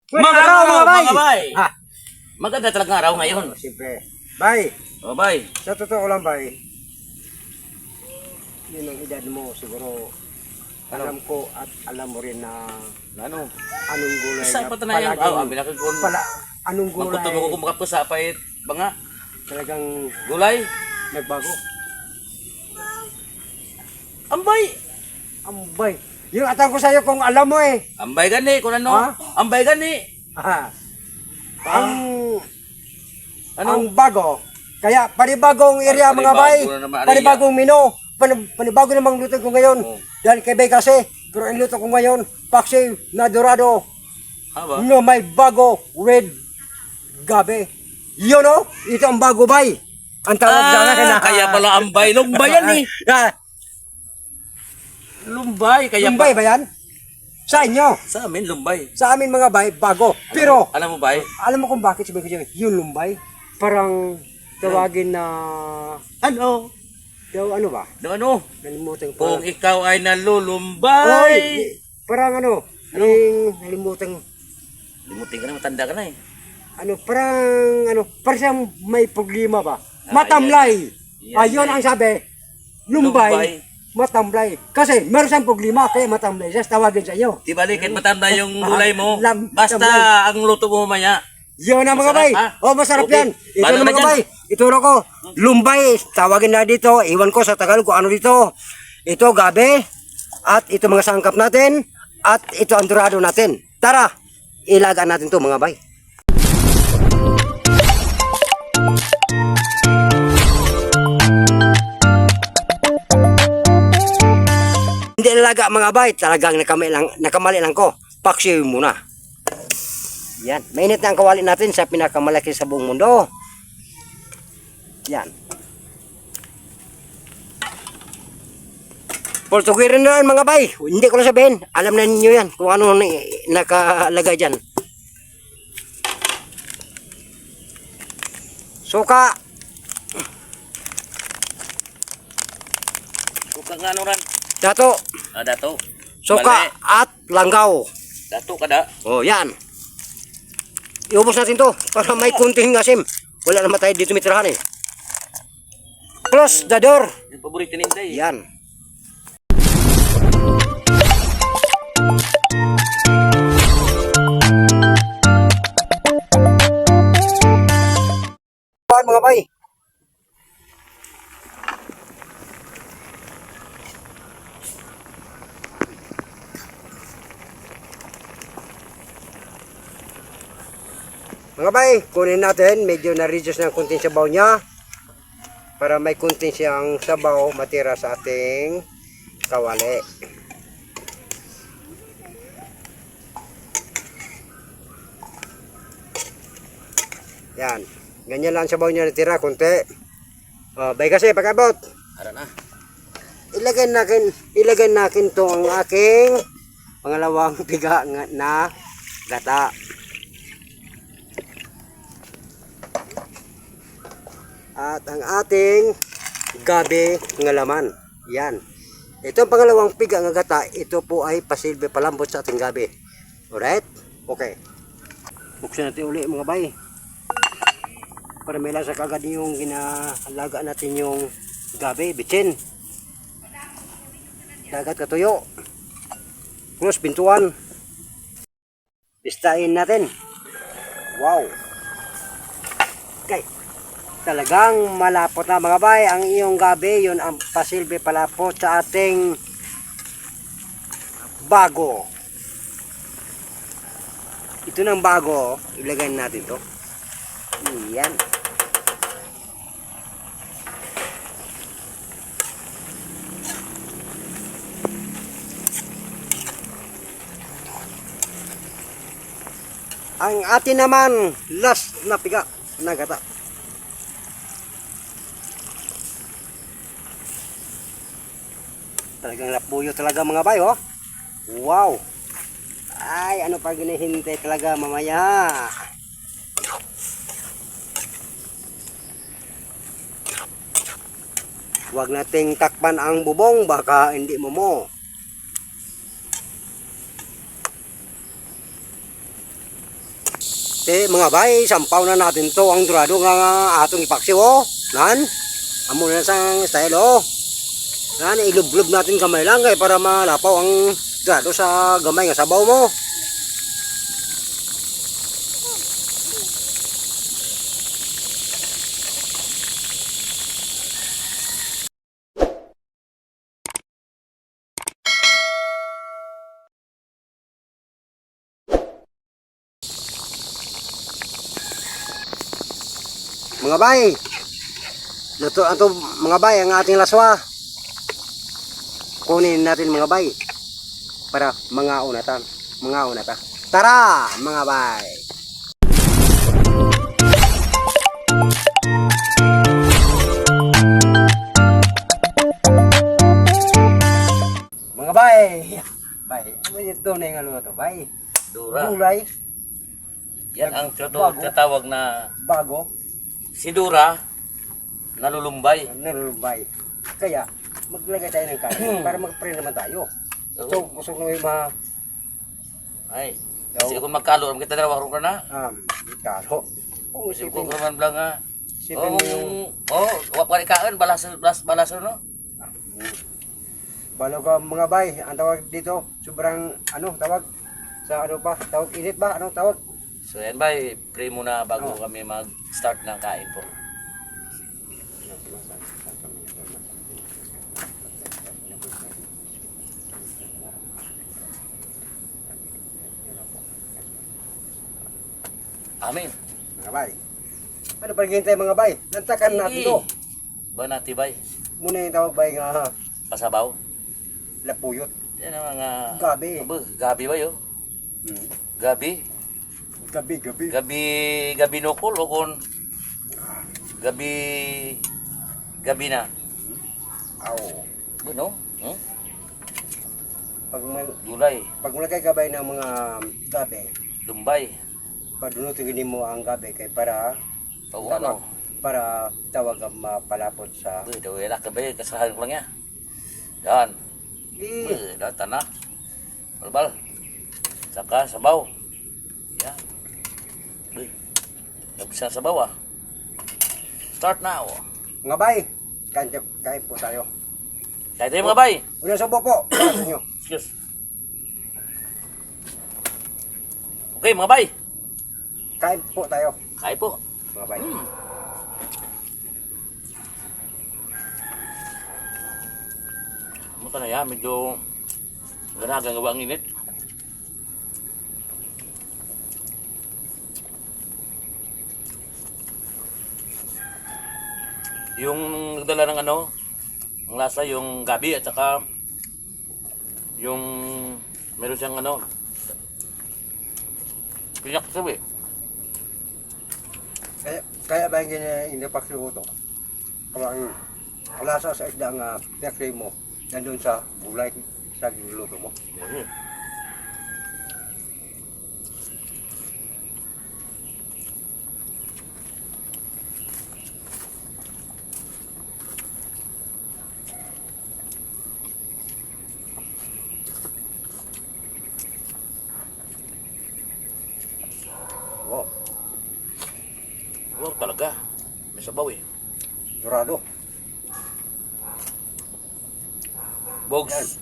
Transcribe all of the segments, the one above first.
Magandang araw mga bay! Ah, Maganda talagang araw ngayon. siyempre. Bay, O bay, sa totoo lang bay, yun ang edad mo siguro. Alam ko at alam mo rin na ano? anong gulay Sa na patanayan, ang binakag ko. anong gulay Magputulong ko kumakapo sa apay banga. talagang Gulay. nagbago. Ambay. Ambay. Yung atang ko sa'yo kung alam mo eh. Ambay gani, kung ano? Ha? Ambay gani. Ah, ang Ano? ang bago. Kaya panibagong area mga Panibago bay. na naman, Panibagong menu. Panibago namang luto ko ngayon. Oh. Dahil kay bay kasi. Pero ang luto ko ngayon, paksi na dorado. Haba? No, may bago red gabi. Yun o, ito ang bago bay. Ang tawag sa akin na. Kaya pala ambay. Lumbay yan eh. Ah, Lumbay. Kaya Lumbay ba yan? Sa inyo. Sa amin, lumbay. Sa amin mga bay, bago. Pero, Alam mo bay? alam mo kung bakit sabi ko dyan, yung lumbay, parang tawagin na, Ano? daw ano ba? No, ano? Nalimutan ko. Kung ikaw ay Oy, nalulumbay. parang ano, yung nalimutan, Limutin ka na, matanda ka na eh. parang siyang may problema ba? Matamlay. Yan. Ayun ang sabi, lumbay, matamlay. Kasi meron siyang problema, kaya matamlay. Just tawagin sa iyo. Di bali, kahit matanda yung gulay mo. Basta Tamlay. ang luto mo mamaya. Yun ang mga Masarap, bay. ha? Oh, masarap Okay. yan. Ito Paano na na mga dyan? bay. Ituro ko. Lumbay. Tawagin na dito. Iwan ko sa Tagalog kung ano dito. Ito gabi. At ito mga sangkap natin. At ito ang dorado natin. Tara. Ilagaan natin to mga bay. Hindi ilaga mga bay. Talagang nakamali lang ko. Paksiw muna. Yan. Mainit na ang kawali natin sa pinakamalaki sa buong mundo. Yan. Portugirin na yan mga bay. Hindi ko na sabihin. Alam na ninyo yan kung ano nakalagay dyan. Suka. Suka nga ano ran. Dato. Dato. Suka Mali. at langgaw. Dato kada. Oh, yan. Iubos natin to para may kunting asim. Wala naman tayo dito mitirahan eh. Close the door. Yung paborito ni Inday. Yan. Mga bay. Mga bay, kunin natin. Medyo na-reduce ng kunting sabaw niya. Para may kunting siyang sabaw matira sa ating kawali. Yan. Ganyan lang sabaw niya natira, kunti. Bay kasi, pagkabot. Ara na. Ilagay natin to ang aking pangalawang piga na gata. At ang ating gabi ng laman. Yan. Ito ang pangalawang piga ng gata. Ito po ay pasilbi palambot sa ating gabi. Alright? Okay. Buksan natin uli mga bay. Para may lasa kagad yung ginalaga natin yung gabi, bitsin. Dagat katuyo. Close pintuan. Pistain natin. Wow. Okay. Talagang malapot na mga bay. Ang iyong gabi, yun ang pasilbi palapot sa ating bago. Ito ng bago. Ilagay natin to. Yan. Ang atin naman last na piga na gata. Talagang lapuyo talaga mga bay, oh. Wow. Ay, ano pa ginihintay talaga mamaya. Huwag nating takpan ang bubong, baka hindi mo. mga bay, sampaw na natin to ang dorado nga atong ipaksiw oh. Nan, amo na sang style oh. Nan, ilublob natin kamay lang kay para malapaw ang dorado sa gamay nga sabaw mo. Mga bay, luto ato mga bay ang ating laswa. Kunin natin mga bay para mga unatan. Tara mga bay. Mga bay, bay, ano yung tunay nga luto bay? Dura. Gulay, Yan ang Bago. tatawag na bago, sidura, nalulumbay. nalumbay. Kaya, maglagay tayo ng kanin para mag-pray naman tayo. So, gusto ko yung mga Ay, kasi kung magkalo, ang kita dalawa ka na. karo. Oo, Isip isipin ko naman lang nga. isipin mo yung wap ka ikaan, balaso no? balo ka mga bay. Ang tawag dito, sobrang tawag sa tawag init ba? Anong tawag? So yan ba, pray muna bago kami mag-start ng kain po. Amen. Mga bay. Ano pa rin tayo mga bay? Lantakan natin to. Ba natibay? Muna yung tawag bay nga Pasabaw? lapuyot. Yan ang mga... Gabi. Gabi ba yun? Gabi? Gabi. Gabi nukol o kung... Gabi na? Aw. Ano? Pag Gulay, mulagay ka bay ng mga gabi, lumbay, padunutin gini mo ang gabi kay para o ano? para tawag ang mapalapot sa Uy, dawela ka ba yun? Kasalahan ko lang yan. Yan. eh, Uy, data na. Balbal. Saka sabaw. Yan. Uy, nabisa sabaw ah. Start now. mga bay. Kain po tayo. Kaya tayo mga bay. Unang subo po para sa inyo. Excuse. Okay mga bay. Kain po tayo Kaya po. mga bay. Muta na yan, medyo ganagang gawa ang init. Yung nagdala ng ang lasa, yung gabi at saka yung meron siyang pinyak sabi. Kaya ba yung hindi paksiluto? Kung ang lasa sa isda nga pinakri mo nandun sa gulay sa niluluto mo. Wow, Wow talaga. May sabaw eh. dorado.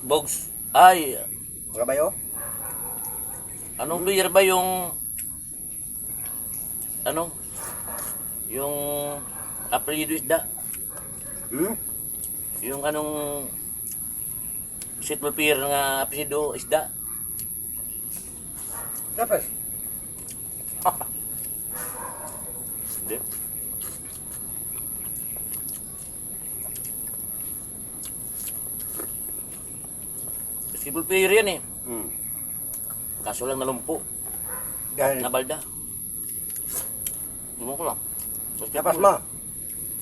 Bogs. Ay, Mga bayo? anong beer ba yung yung apelido isda? Yung sweet beer nga apelido isda? Dapat. Hindi. Sweet beer yan eh. Kaso lang nalumpo. Dahil Nabalda. Tumong ko lang. lapas ma.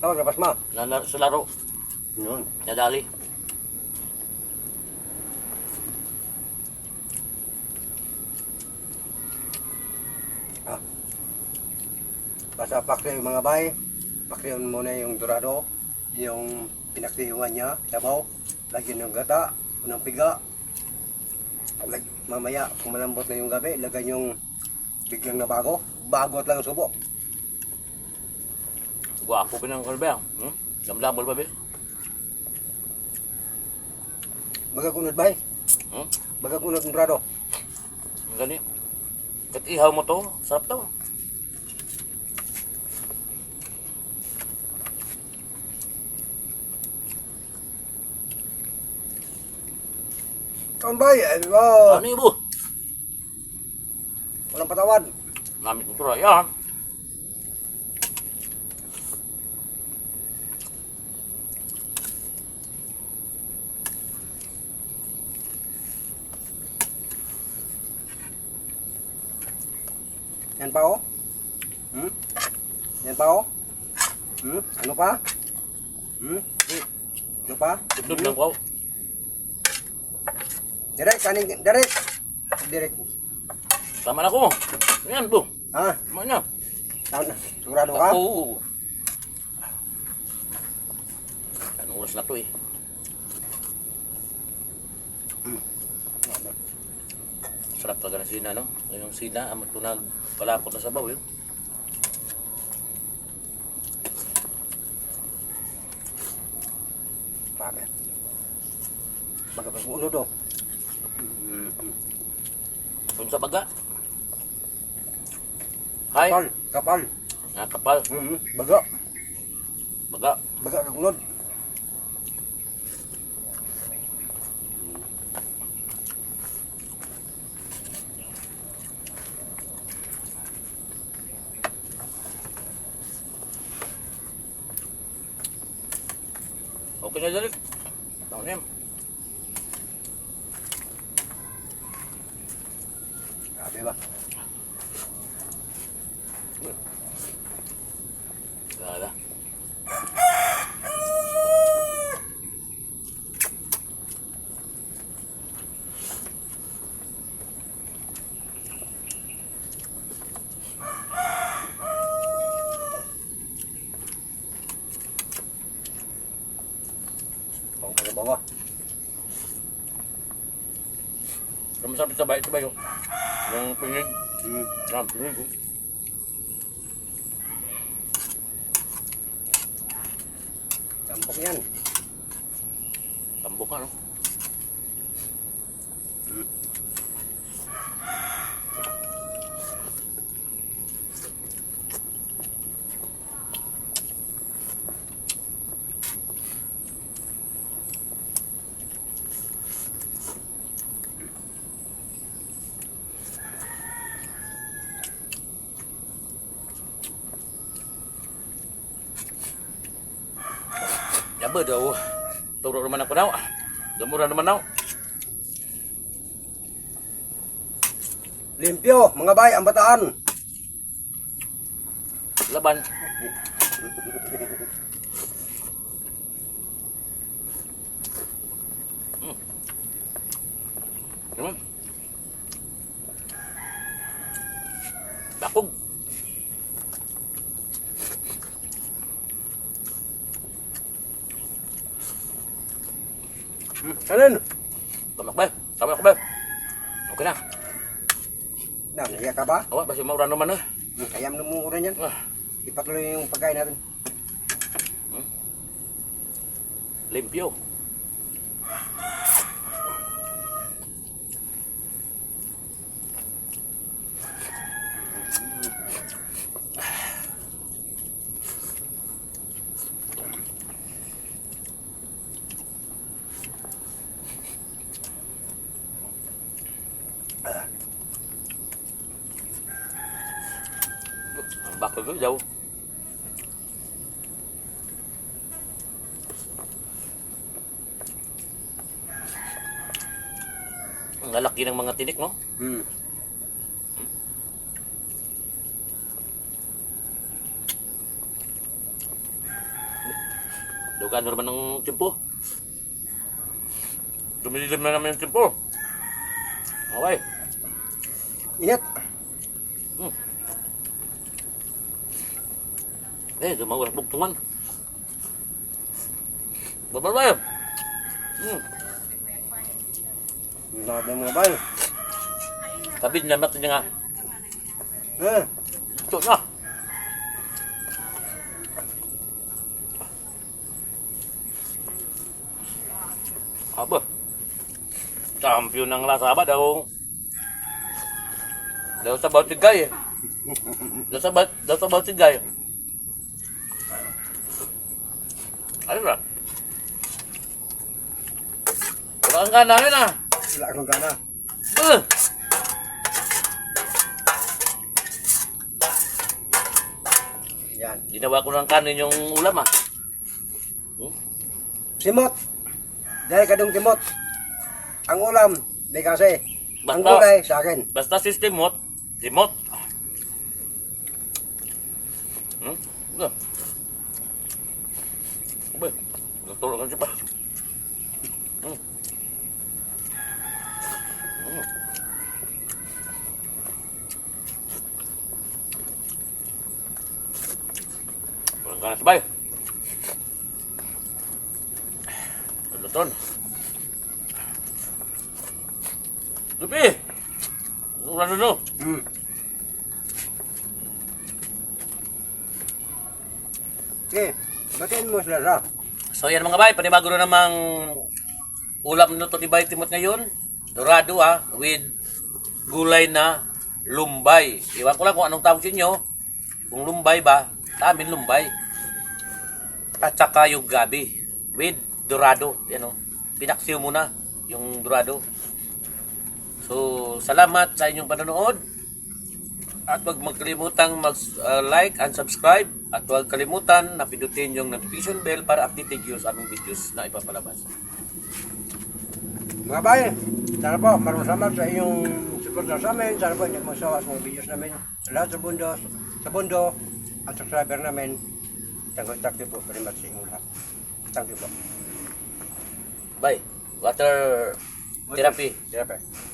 Tawag lapas ma. Sa laro. Yun. Nadali. Basta pakri yung mga bay. Pakriyon muna yung dorado. Yung pinakriyungan niya. Sabaw. Lagyan ng gata. Unang piga. Mamaya, kung malambot na yung gabi, lagyan yung biglang na bago. bagot lang ang subo. Gwapo pa ng kalbe. Damdamol pa ba? Baga kunod ba? Baga kunod ng brado. Ang gani. Kat ihaw mo to, sarap to. Kaon ba? Oh, Ano ibo? walang patawad. Namit mo tura, yan. Yan pa oh. Yan pa oh. Ano pa? Ano pa? Tutod lang ko. Direct, kaning, direct. Direct. Tama na ko. Yan, bo. Ha? Tama na. Sigurado ka? Oo. Anong oras na to eh? Sarap talaga ng sina, no? Yung sina, amat ko nagpalapot na sabaw, yun. Grabe. Magkapag-ulod oh. Kung sa baga. Hay. Kapal, kapal. Kapal. Baga. Baga. Baga kakulod. Okay na dali. Taon na yan. Grabe ba? Gala. Pang sa bawah. Pero masarap sa bayo, oh. Yung pinig. Pinig, oh. Campok yan. Tambok ka, no? Yaba daw. Turo naman ako daw. Damura naman daw. Limpyo, mga bay, ang bataan. Laban. Naman. Bakog. Kanan. Tamak ba? Tamak ba? Okay na. Nahiya ka ba? Awa, basi maura naman na. Ayam na mo rin yan. Ipatuloy yung pagkain natin. Limpyo. Ang bakal ko jauh. Ang lalaki ng mga tinik, no? Dugaan naman ng timpo. Dumidilim na naman yung timpo. Okay. Ingat. Dumawar bugtungan. Babal. Nakapin mga bay. Kabid na mat niya nga. Ito na. Aba. Champion ng lasaba daw. Daw sa Bautigay. Daw sa Bautigay. Ayun na. Wala kang gana yun ah. Wala akong gana. Yan. Ginawa ko ng kanin yung ulam ah. Simot. Dahil kadong timot. Ang ulam, may kasi. Ang Basta- gulay sa akin. Basta system mo, remote. Ito. Aba, nagtulog ka siya pa. Walang ka na sabay. Luton. Lupi! Ano no? Okay, batiin mo sila ra. So yan mga bay, panibago na namang ulam nito ni Bay Timot ngayon. Dorado with gulay na lumbay. Iwan ko lang kung anong tawag sa inyo. Kung lumbay ba, sa amin lumbay. At saka yung gabi with dorado. Yan o, pinaksiw muna yung dorado. So, salamat sa inyong panonood. At huwag magkalimutang mag-like and subscribe. At huwag kalimutan na pindutin yung notification bell para updated yung sa aming videos na ipapalabas. Mga bayan, sana po, maraming salamat sa inyong suporta sa amin. Sana po, hindi magsawa sa mga videos namin. Sa lahat sa bundo, at subscriber namin. Thank you po very much sa inyong lahat. Thank you po. Bye. Water therapy. Therapy.